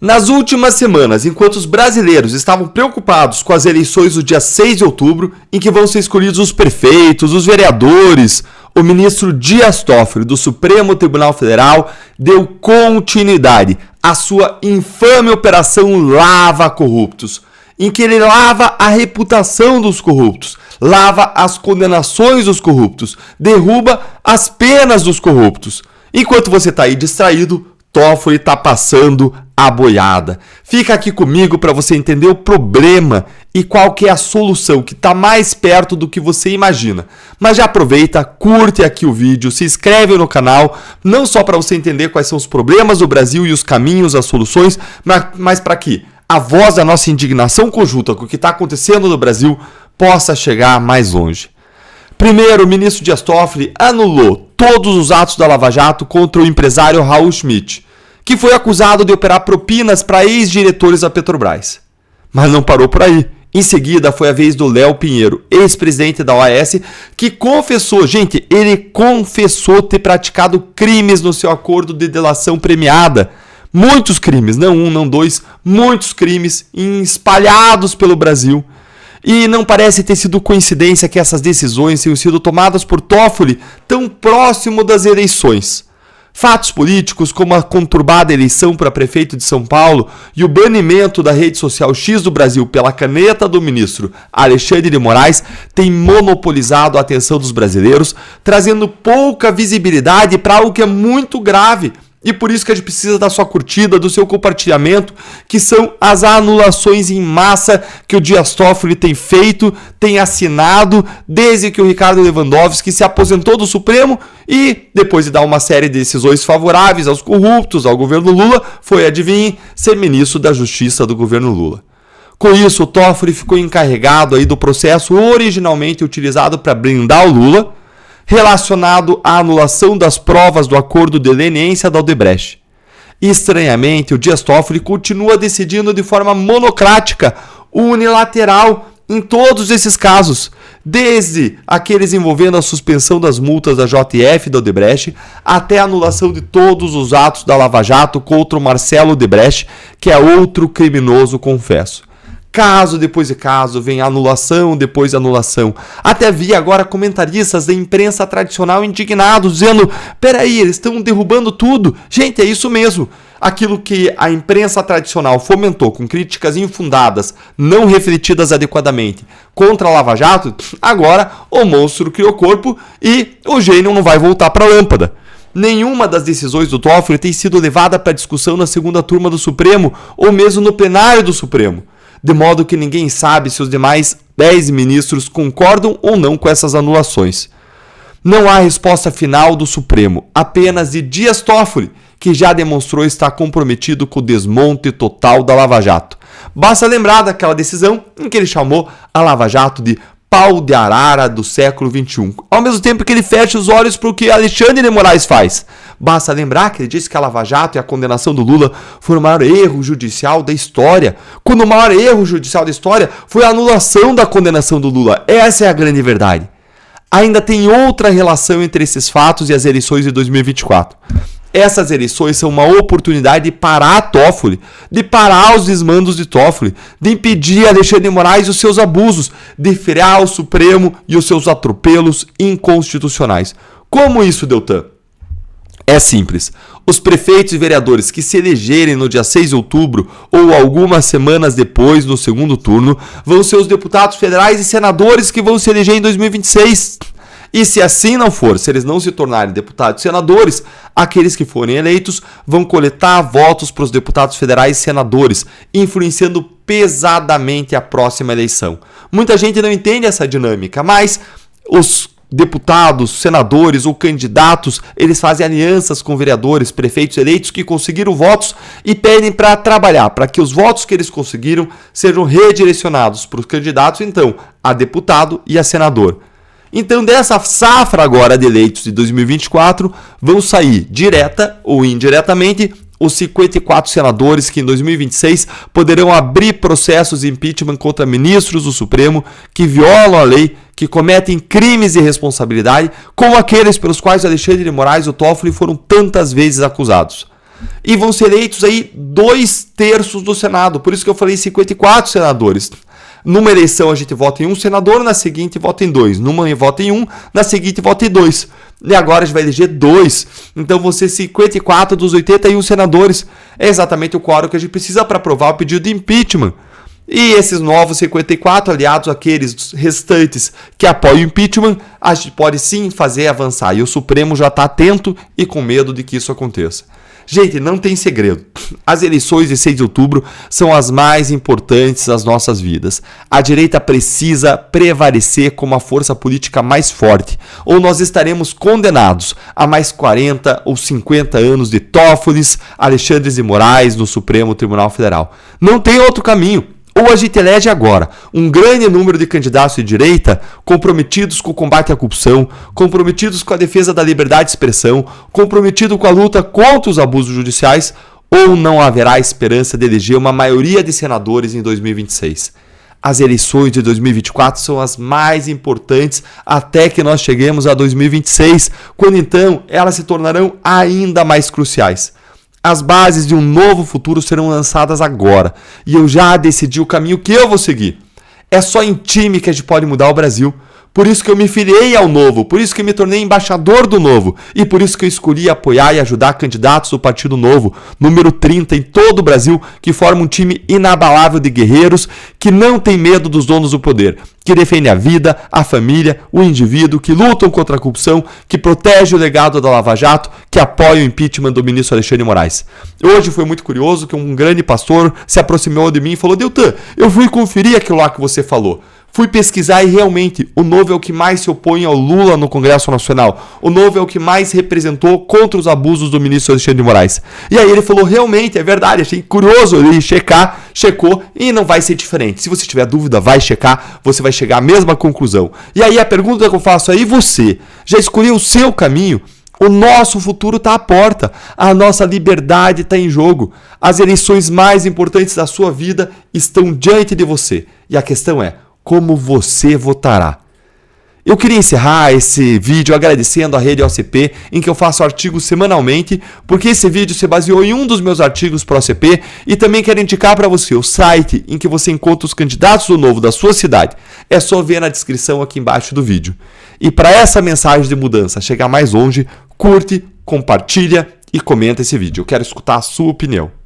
Nas últimas semanas, enquanto os brasileiros estavam preocupados com as eleições do dia 6 de outubro, em que vão ser escolhidos os prefeitos, os vereadores, o ministro Dias Toffoli, do Supremo Tribunal Federal, deu continuidade à sua infame operação Lava Corruptos, em que ele lava a reputação dos corruptos, lava as condenações dos corruptos, derruba as penas dos corruptos. Enquanto você está aí distraído, Toffoli está passando a boiada. Fica aqui comigo para você entender o problema e qual que é a solução, que está mais perto do que você imagina. Mas já aproveita, curte aqui o vídeo, se inscreve no canal, não só para você entender quais são os problemas do Brasil e os caminhos, as soluções, mas para que a voz da nossa indignação conjunta com o que está acontecendo no Brasil possa chegar mais longe. Primeiro, o ministro Dias Toffoli anulou todos os atos da Lava Jato contra o empresário Raul Schmitt, que foi acusado de operar propinas para ex-diretores da Petrobras. Mas não parou por aí. Em seguida, foi a vez do Léo Pinheiro, ex-presidente da OAS, que confessou, ele confessou ter praticado crimes no seu acordo de delação premiada. Muitos crimes, não um, não dois, muitos crimes espalhados pelo Brasil. E não parece ter sido coincidência que essas decisões tenham sido tomadas por Toffoli tão próximo das eleições. Fatos políticos como a conturbada eleição para prefeito de São Paulo e o banimento da rede social X do Brasil pela caneta do ministro Alexandre de Moraes têm monopolizado a atenção dos brasileiros, trazendo pouca visibilidade para algo que é muito grave. E por isso que a gente precisa da sua curtida, do seu compartilhamento, que são as anulações em massa que o Dias Toffoli tem feito, tem assinado, desde que o Ricardo Lewandowski se aposentou do Supremo e, depois de dar uma série de decisões favoráveis aos corruptos, ao governo Lula, foi, adivinhe, ser ministro da Justiça do governo Lula. Com isso, o Toffoli ficou encarregado aí do processo originalmente utilizado para blindar o Lula, relacionado à anulação das provas do acordo de leniência da Odebrecht. Estranhamente, o Dias Toffoli continua decidindo de forma monocrática, unilateral, em todos esses casos, desde aqueles envolvendo a suspensão das multas da JF e da Odebrecht, até a anulação de todos os atos da Lava Jato contra o Marcelo Odebrecht, que é outro criminoso, confesso. Caso depois de caso, vem anulação depois de anulação. Até vi agora comentaristas da imprensa tradicional indignados, dizendo: peraí, eles estão derrubando tudo. Gente, é isso mesmo. Aquilo que a imprensa tradicional fomentou com críticas infundadas, não refletidas adequadamente, contra a Lava Jato, agora o monstro criou corpo e o gênio não vai voltar para a lâmpada. Nenhuma das decisões do Toffoli tem sido levada para discussão na segunda turma do Supremo ou mesmo no plenário do Supremo. De modo que ninguém sabe se os demais 10 ministros concordam ou não com essas anulações. Não há resposta final do Supremo, apenas de Dias Toffoli, que já demonstrou estar comprometido com o desmonte total da Lava Jato. Basta lembrar daquela decisão em que ele chamou a Lava Jato de pau de arara do século XXI, ao mesmo tempo que ele fecha os olhos para o que Alexandre de Moraes faz. Basta lembrar que ele disse que a Lava Jato e a condenação do Lula foram o maior erro judicial da história, quando o maior erro judicial da história foi a anulação da condenação do Lula. Essa é a grande verdade. Ainda tem outra relação entre esses fatos e as eleições de 2024. Essas eleições são uma oportunidade de parar Toffoli, de parar os desmandos de Toffoli, de impedir Alexandre de Moraes e os seus abusos, de frear o Supremo e os seus atropelos inconstitucionais. Como isso, Deltan? É simples. Os prefeitos e vereadores que se elegerem no dia 6 de outubro ou algumas semanas depois, no segundo turno, vão ser os deputados federais e senadores que vão se eleger em 2026. E se assim não for, se eles não se tornarem deputados e senadores, aqueles que forem eleitos vão coletar votos para os deputados federais e senadores, influenciando pesadamente a próxima eleição. Muita gente não entende essa dinâmica, mas os deputados, senadores ou candidatos, eles fazem alianças com vereadores, prefeitos eleitos que conseguiram votos e pedem para trabalhar, para que os votos que eles conseguiram sejam redirecionados para os candidatos, então, a deputado e a senador. Então, dessa safra agora de eleitos de 2024, vão sair, direta ou indiretamente, os 54 senadores que em 2026 poderão abrir processos de impeachment contra ministros do Supremo que violam a lei, que cometem crimes de responsabilidade, como aqueles pelos quais Alexandre de Moraes e o Toffoli foram tantas vezes acusados. E vão ser eleitos aí 2/3 do Senado. Por isso que eu falei 54 senadores. Numa eleição a gente vota em um senador, na seguinte vota em 2. Numa vota em 1, na seguinte vota em 2. E agora a gente vai eleger 2. Então vão ser 54 dos 81 senadores. É exatamente o quórum que a gente precisa para aprovar o pedido de impeachment. E esses novos 54, aliados àqueles restantes que apoiam o impeachment, a gente pode sim fazer avançar. E o Supremo já está atento e com medo de que isso aconteça. Gente, não tem segredo. As eleições de 6 de outubro são as mais importantes das nossas vidas. A direita precisa prevalecer como a força política mais forte, ou nós estaremos condenados a mais 40 ou 50 anos de Toffoli, Alexandre de Moraes no Supremo Tribunal Federal. Não tem outro caminho. Ou a gente elege agora um grande número de candidatos de direita comprometidos com o combate à corrupção, comprometidos com a defesa da liberdade de expressão, comprometidos com a luta contra os abusos judiciais, ou não haverá esperança de eleger uma maioria de senadores em 2026. As eleições de 2024 são as mais importantes até que nós cheguemos a 2026, quando então elas se tornarão ainda mais cruciais. As bases de um novo futuro serão lançadas agora. E eu já decidi o caminho que eu vou seguir. É só em time que a gente pode mudar o Brasil. Por isso que eu me filiei ao Novo, por isso que eu me tornei embaixador do Novo e por isso que eu escolhi apoiar e ajudar candidatos do Partido Novo, número 30 em todo o Brasil, que forma um time inabalável de guerreiros que não tem medo dos donos do poder, que defendem a vida, a família, o indivíduo, que lutam contra a corrupção, que protege o legado da Lava Jato, que apoia o impeachment do ministro Alexandre de Moraes. Hoje foi muito curioso que um grande pastor se aproximou de mim e falou: Deltan, eu fui conferir aquilo lá que você falou. Fui pesquisar e realmente o Novo é o que mais se opõe ao Lula no Congresso Nacional. O Novo é o que mais representou contra os abusos do ministro Alexandre de Moraes. E aí ele falou, realmente, é verdade, achei curioso ele checar, checou e não vai ser diferente. Se você tiver dúvida, vai checar, você vai chegar à mesma conclusão. E aí a pergunta que eu faço é, e você? Já escolheu o seu caminho? O nosso futuro está à porta, a nossa liberdade está em jogo. As eleições mais importantes da sua vida estão diante de você. E a questão é, como você votará? Eu queria encerrar esse vídeo agradecendo a Rede OCP, em que eu faço artigos semanalmente, porque esse vídeo se baseou em um dos meus artigos para a OCP, e também quero indicar para você o site em que você encontra os candidatos do Novo da sua cidade. É só ver na descrição aqui embaixo do vídeo. E para essa mensagem de mudança chegar mais longe, curte, compartilha e comenta esse vídeo. Eu quero escutar a sua opinião.